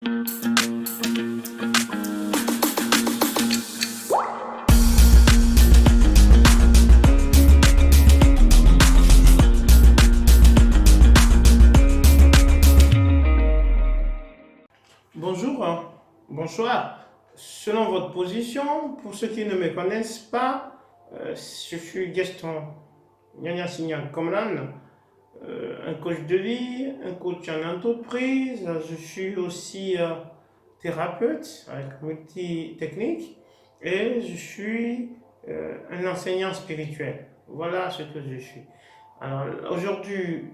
Bonjour, bonsoir. Selon votre position, pour ceux qui ne me connaissent pas, je suis Gaston Nyanya Signan Komlan, un coach de vie, un coach en entreprise. Je suis aussi thérapeute avec multi-techniques et je suis un enseignant spirituel. Voilà ce que je suis. Alors aujourd'hui,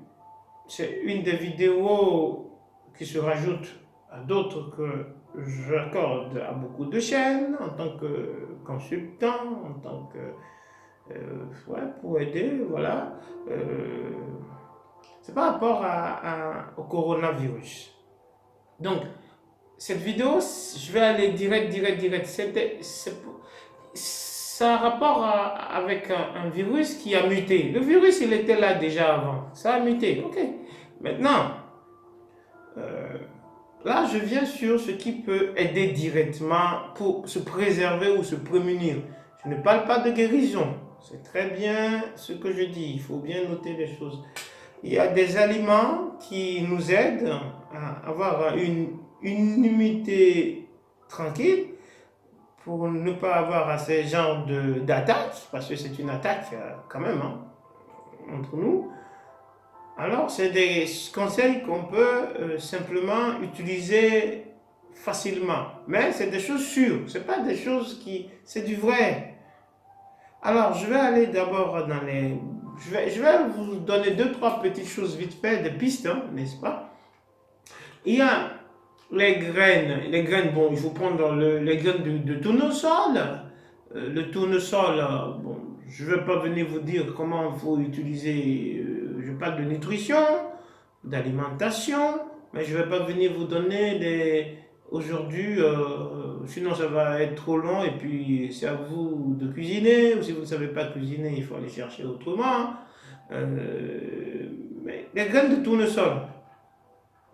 c'est une des vidéos qui se rajoute à d'autres que j'accorde à beaucoup de chaînes en tant que consultant, en tant que ouais, pour aider, voilà. C'est par rapport au coronavirus. Donc, cette vidéo, je vais aller direct. Ça a rapport avec un virus qui a muté. Le virus, il était là déjà avant. Ça a muté, ok. Maintenant, là, je viens sur ce qui peut aider directement pour se préserver ou se prémunir. Je ne parle pas de guérison. C'est très bien ce que je dis. Il faut bien noter les choses. Il y a des aliments qui nous aident à avoir une immunité tranquille pour ne pas avoir à ces genres d'attaques, parce que c'est une attaque quand même entre nous. Alors, c'est des conseils qu'on peut simplement utiliser facilement. Mais c'est des choses sûres, ce n'est pas des choses qui... c'est du vrai. Alors, je vais aller d'abord dans les... Je vais vous donner 2-3 petites choses vite fait, des pistes, n'est-ce pas? Il y a les graines, bon, il faut prendre les graines de tournesol. Le tournesol, bon, je ne vais pas venir vous dire comment il faut utiliser, je parle de nutrition, d'alimentation, mais je ne vais pas venir vous donner des... Aujourd'hui, sinon ça va être trop long et puis c'est à vous de cuisiner, ou si vous ne savez pas cuisiner, il faut aller chercher autrement. Mais les graines de tournesol,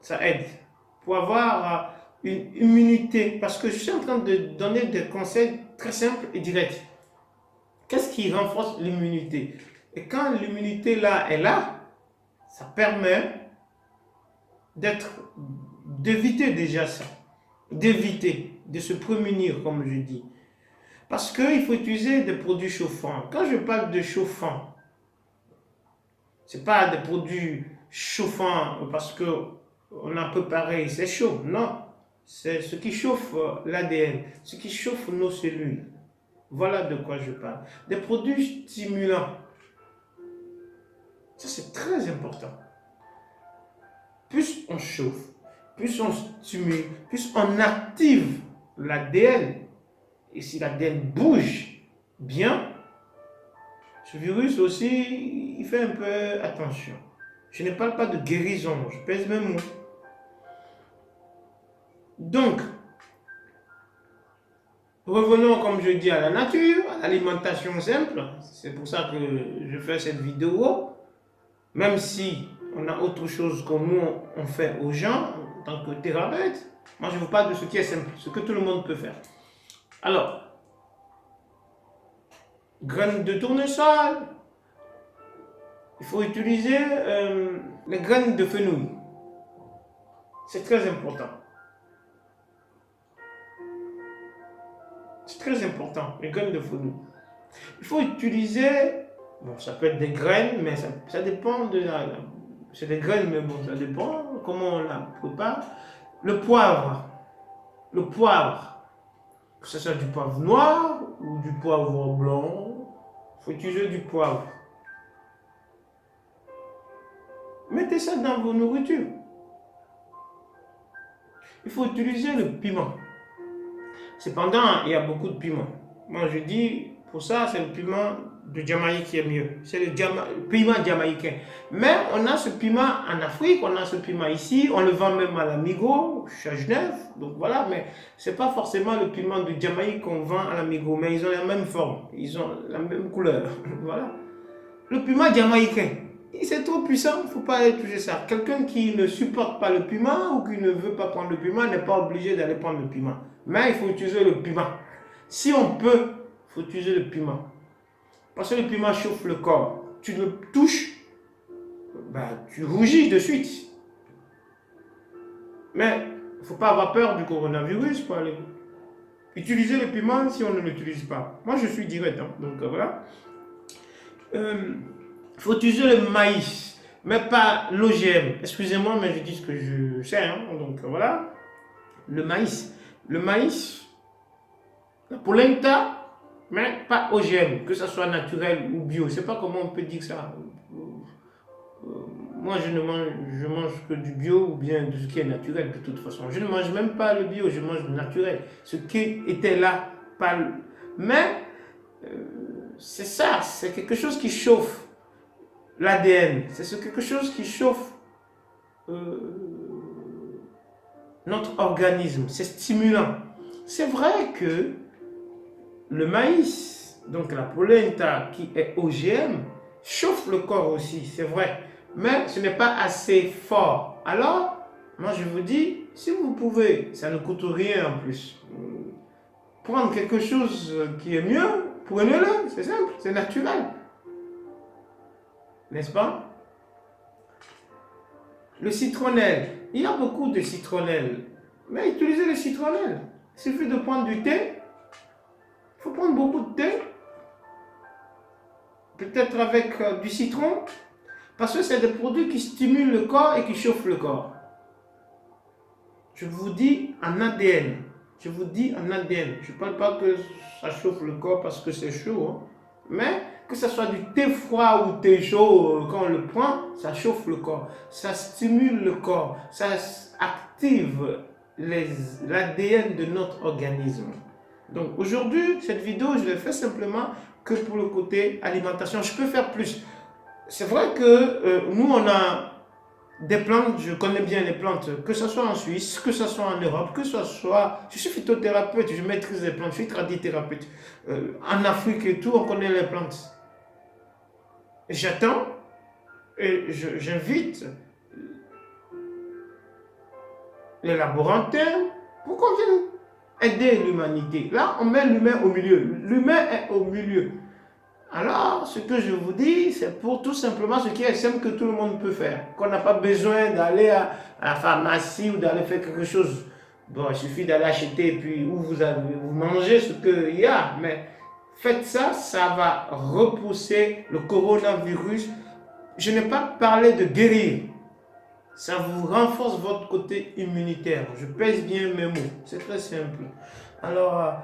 ça aide pour avoir une immunité, parce que je suis en train de donner des conseils très simples et directs. Qu'est-ce qui renforce l'immunité? Et quand l'immunité là est là, ça permet d'éviter déjà ça, d'éviter, de se prémunir comme je dis. Parce qu'il faut utiliser des produits chauffants. Quand je parle de chauffant, ce n'est pas des produits chauffants parce qu'on a préparé, c'est chaud. Non, c'est ce qui chauffe l'ADN, ce qui chauffe nos cellules. Voilà de quoi je parle. Des produits stimulants. Ça, c'est très important. Plus on chauffe, plus on stimule, plus on active l'ADN. Et si l'ADN bouge bien, ce virus aussi, il fait un peu attention. Je ne parle pas de guérison, je pèse mes mots. Donc, revenons, comme je dis, à la nature, à l'alimentation simple. C'est pour ça que je fais cette vidéo. Même si on a autre chose que nous, on fait aux gens, en tant que thérapeute. Moi, je vous parle de ce qui est simple, ce que tout le monde peut faire. Alors, graines de tournesol. Il faut utiliser les graines de fenouil. C'est très important. C'est très important, les graines de fenouil. Il faut utiliser, bon, ça peut être des graines, mais ça dépend de la... C'est des graines, mais bon, ça dépend comment on la prépare. Le poivre, que ce soit du poivre noir ou du poivre blanc, il faut utiliser du poivre. Mettez ça dans vos nourritures. Il faut utiliser le piment. Cependant, il y a beaucoup de piments. Moi, je dis, pour ça, c'est le piment de Jamaïque qui est mieux. C'est le piment jamaïcain. Mais on a ce piment en Afrique, on a ce piment ici, on le vend même à l'Amigo, à Genève. Donc voilà, mais ce n'est pas forcément le piment de Jamaïque qu'on vend à l'Amigo, mais ils ont la même forme, ils ont la même couleur. Voilà. Le piment jamaïcain, C'est trop puissant, il ne faut pas aller toucher ça. Quelqu'un qui ne supporte pas le piment ou qui ne veut pas prendre le piment n'est pas obligé d'aller prendre le piment. Mais il faut utiliser le piment. Si on peut, il faut utiliser le piment. Parce que le piment chauffe le corps. Tu le touches, ben, tu rougis de suite. Mais il ne faut pas avoir peur du coronavirus pour aller utiliser le piment si on ne l'utilise pas. Moi, je suis direct, hein, donc voilà. Il faut utiliser le maïs, mais pas l'OGM. Excusez-moi, mais je dis ce que je sais, hein, donc voilà. Le maïs. Le maïs, la polenta, mais pas OGM, que ce soit naturel ou bio. Je ne sais pas comment on peut dire ça. Moi, je mange que du bio ou bien de ce qui est naturel de toute façon. Je ne mange même pas le bio, je mange le naturel. Ce qui était là, pas le... Mais, c'est ça, c'est quelque chose qui chauffe l'ADN. C'est quelque chose qui chauffe notre organisme. C'est stimulant. C'est vrai que le maïs, donc la polenta qui est OGM, chauffe le corps aussi, c'est vrai. Mais ce n'est pas assez fort. Alors, moi je vous dis, si vous pouvez, ça ne coûte rien en plus, prendre quelque chose qui est mieux, prenez-le, c'est simple, c'est naturel. N'est-ce pas? Le citronnelle, il y a beaucoup de citronnelle, mais utilisez le citronnelle. Il suffit de prendre du thé, il faut prendre beaucoup de thé, peut-être avec du citron, parce que c'est des produits qui stimulent le corps et qui chauffent le corps. Je vous dis en ADN. Je vous dis en ADN. Je ne parle pas que ça chauffe le corps parce que c'est chaud, hein, mais que ce soit du thé froid ou thé chaud, quand on le prend, ça chauffe le corps. Ça stimule le corps. Ça active l'ADN de notre organisme. Donc aujourd'hui, cette vidéo, je l'ai fait simplement que pour le côté alimentation. Je peux faire plus. C'est vrai que nous, on a des plantes, je connais bien les plantes, que ce soit en Suisse, que ce soit en Europe, que ce soit... Je suis phytothérapeute, je maîtrise les plantes, je suis tradithérapeute. En Afrique et tout, on connaît les plantes. J'attends et j'invite les laborantins pour qu'on vienne aider l'humanité. Là, on met l'humain au milieu. L'humain est au milieu. Alors, ce que je vous dis, c'est pour tout simplement ce qui est simple que tout le monde peut faire. Qu'on n'a pas besoin d'aller à la pharmacie ou d'aller faire quelque chose. Bon, il suffit d'aller acheter et puis où vous mangez ce qu'il y a. Mais faites ça, ça va repousser le coronavirus. Je n'ai pas parlé de guérir. Ça vous renforce votre côté immunitaire. Je pèse bien mes mots. C'est très simple. Alors,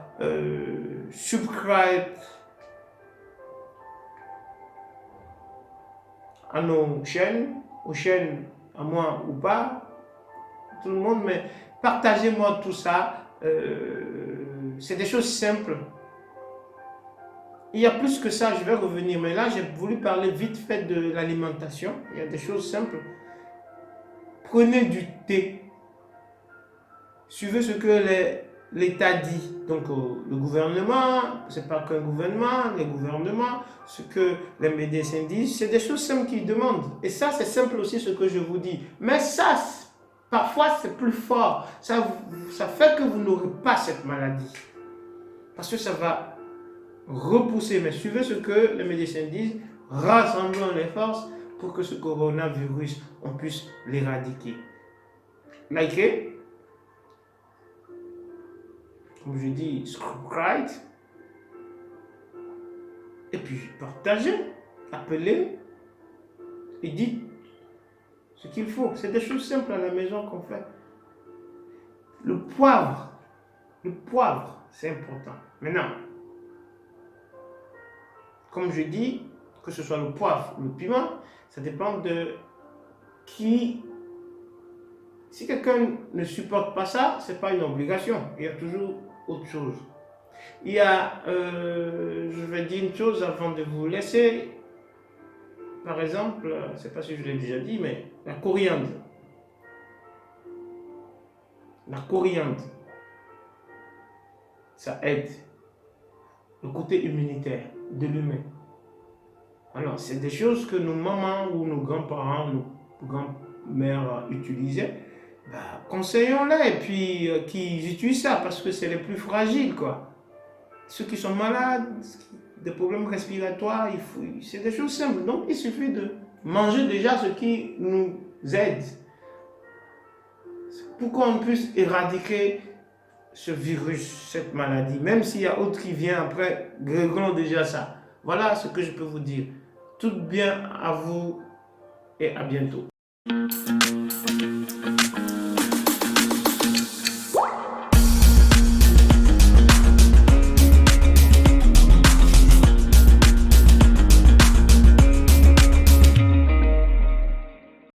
subscribe à nos chaînes, aux chaînes à moi ou pas, tout le monde, mais partagez-moi tout ça. C'est des choses simples. Il y a plus que ça, je vais revenir, mais là j'ai voulu parler vite fait de l'alimentation. Il y a des choses simples. Prenez du thé. Suivez ce que l'État dit. Donc le gouvernement, c'est pas qu'un gouvernement, les gouvernements, ce que les médecins disent, c'est des choses simples qu'ils demandent. Et ça, c'est simple aussi ce que je vous dis. Mais ça, parfois, c'est plus fort. Ça fait que vous n'aurez pas cette maladie. Parce que ça va repousser. Mais suivez ce que les médecins disent. Rassemblons les forces pour que ce coronavirus, on puisse l'éradiquer. Likez. Comme je dis, subscribe. Et puis partagez, appelez et dites ce qu'il faut. C'est des choses simples à la maison qu'on fait. Le poivre, c'est important. Maintenant, comme je dis, que ce soit le poivre ou le piment, ça dépend de qui. Si quelqu'un ne supporte pas ça, ce n'est pas une obligation. Il y a toujours autre chose. Il y a, je vais dire une chose avant de vous laisser. Par exemple, je ne sais pas si je l'ai déjà dit, mais la coriandre. La coriandre, ça aide le côté immunitaire de l'humain. Alors, c'est des choses que nos mamans ou nos grands-parents, nos grands-mères utilisaient. Bah, conseillons-les et puis qu'ils utilisent ça parce que c'est les plus fragiles, quoi. Ceux qui sont malades, des problèmes respiratoires, c'est des choses simples. Donc, il suffit de manger déjà ce qui nous aide pour qu'on puisse éradiquer ce virus, cette maladie. Même s'il y a autre qui vient après, réglons déjà ça. Voilà ce que je peux vous dire. Tout bien à vous et à bientôt.